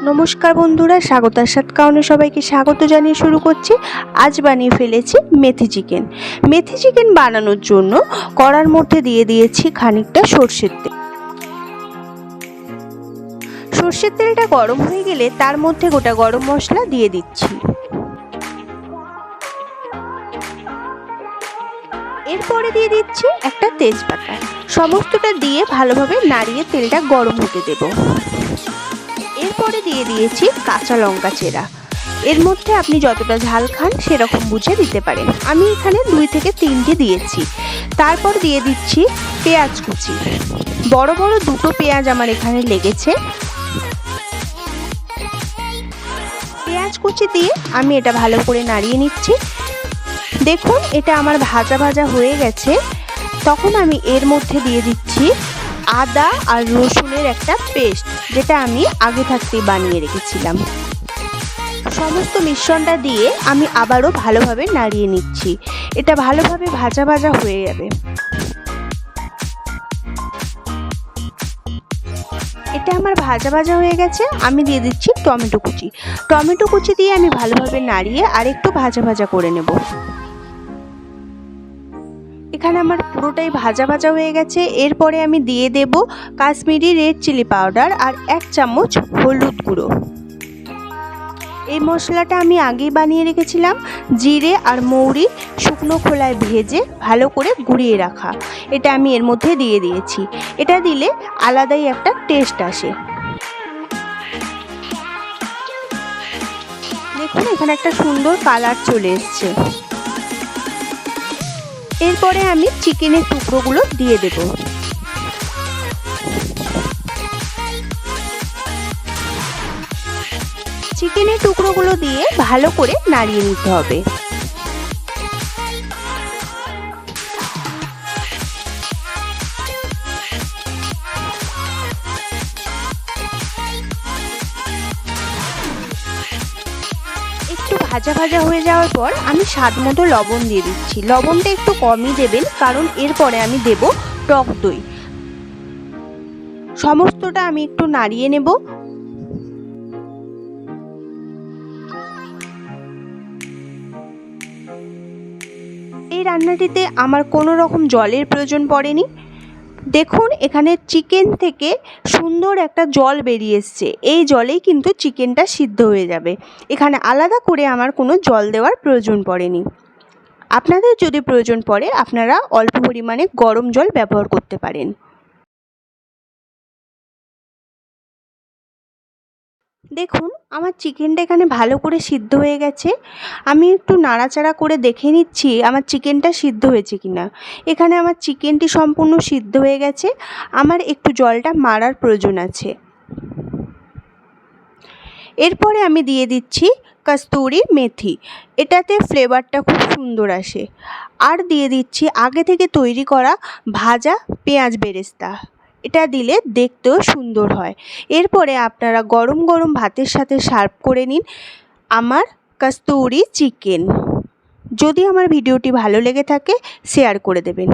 নমস্কার বন্ধুরা, স্বাগতার সাথ কারণে সবাইকে স্বাগত জানিয়ে শুরু করছি। আজ বানিয়ে ফেলেছি মেথি চিকেন। মেথি চিকেন বানানোর জন্য কড়ার মধ্যে দিয়ে দিয়েছি খানিকটা সর্ষের তেল। সর্ষের তেলটা গরম হয়ে গেলে তার মধ্যে গোটা গরম মশলা দিয়ে দিচ্ছি। এরপরে দিয়ে দিচ্ছি একটা তেজপাতা। সমস্তটা দিয়ে ভালোভাবে নাড়িয়ে তেলটা গরম হতে দেব। এরপরে দিয়ে দিয়েছি কাঁচা লঙ্কা চেরা। এর মধ্যে আপনি যতটা ঝাল খান সেরকম বুঝে দিতে পারেন। আমি এখানে 2 থেকে 3টে দিয়েছি। তারপর দিয়ে দিচ্ছি পেঁয়াজ কুচি। বড় বড় 2টো পেঁয়াজ আমার এখানে লেগেছে। পেঁয়াজ কুচি দিয়ে আমি এটা ভালো করে নাড়িয়ে নিচ্ছি। দেখুন এটা আমার ভাজা ভাজা হয়ে গেছে। তখন আমি এর মধ্যে দিয়ে দিচ্ছি আদা আর রসুনের একটা পেস্ট, যেটা আমি আগে থাকতেই বানিয়ে রেখেছিলাম। সমস্ত মিশ্রণটা দিয়ে আমি আবারও ভালোভাবে নাড়িয়ে নিচ্ছি। এটা ভালোভাবে ভাজা ভাজা হয়ে যাবে। এটা আমার ভাজা ভাজা হয়ে গেছে। আমি দিয়ে দিচ্ছি টমেটো কুচি। টমেটো কুচি দিয়ে আমি ভালোভাবে নাড়িয়ে আরেকটু ভাজা ভাজা করে নেব। এখানে আমার পুরোটাই ভাজা ভাজা হয়ে গেছে। এরপরে আমি দিয়ে দেব কাশ্মীরি রেড চিলি পাউডার আর 1 চামচ হলুদ গুঁড়ো। এই মশলাটা আমি আগেই বানিয়ে রেখেছিলাম। জিরে আর মৌরি শুকনো খোলায় ভেজে ভালো করে গুঁড়িয়ে রাখা, এটা আমি এর মধ্যে দিয়ে দিয়েছি। এটা দিলে আলাদাই একটা টেস্ট আসে। দেখুন এখানে একটা সুন্দর কালার চলে এসছে। এরপরে আমি চিকেনের টুকরোগুলো দিয়ে দেব। চিকেনের টুকরোগুলো দিয়ে ভালো করে নাড়িয়ে নিতে হবে। একটু ভাজা ভাজা হয়ে যাওয়ার পর আমি স্বাদ মতো লবণ দিয়ে দিচ্ছি। লবণটা একটু কমই দেবেন, কারণ এরপরে আমি দেব টক দই। সমস্তটা আমি একটু নাড়িয়ে নেব। এই রান্নাটিতে আমার কোনো রকম জলের প্রয়োজন পড়েনি। দেখুন এখানে চিকেন থেকে সুন্দর একটা জল বেরিয়ে এসছে। এই জলেই কিন্তু চিকেনটা সিদ্ধ হয়ে যাবে। এখানে আলাদা করে আমার কোনো জল দেওয়ার প্রয়োজন পড়েনি। আপনাদের যদি প্রয়োজন পড়ে আপনারা অল্প পরিমাণে গরম জল ব্যবহার করতে পারেন। দেখুন আমার চিকেনটা এখানে ভালো করে সিদ্ধ হয়ে গেছে। আমি একটু নাড়াচাড়া করে দেখে নিচ্ছি আমার চিকেনটা সিদ্ধ হয়েছে কিনা। এখানে আমার চিকেনটি সম্পূর্ণ সিদ্ধ হয়ে গেছে। আমার একটু জলটা মারার প্রয়োজন আছে। এরপরে আমি দিয়ে দিচ্ছি কস্তুরি মেথি। এটাতে ফ্লেভারটা খুব সুন্দর আসে। আর দিয়ে দিচ্ছি আগে থেকে তৈরি করা ভাজা পেঁয়াজ বেরেস্তা। এটা দিলে দেখতেও সুন্দর হয়। এরপরে আপনারা গরম গরম ভাতের সাথে সার্ভ করে নিন আমার কস্তুরি চিকেন। যদি আমার ভিডিওটি ভালো লেগে থাকে শেয়ার করে দেবেন।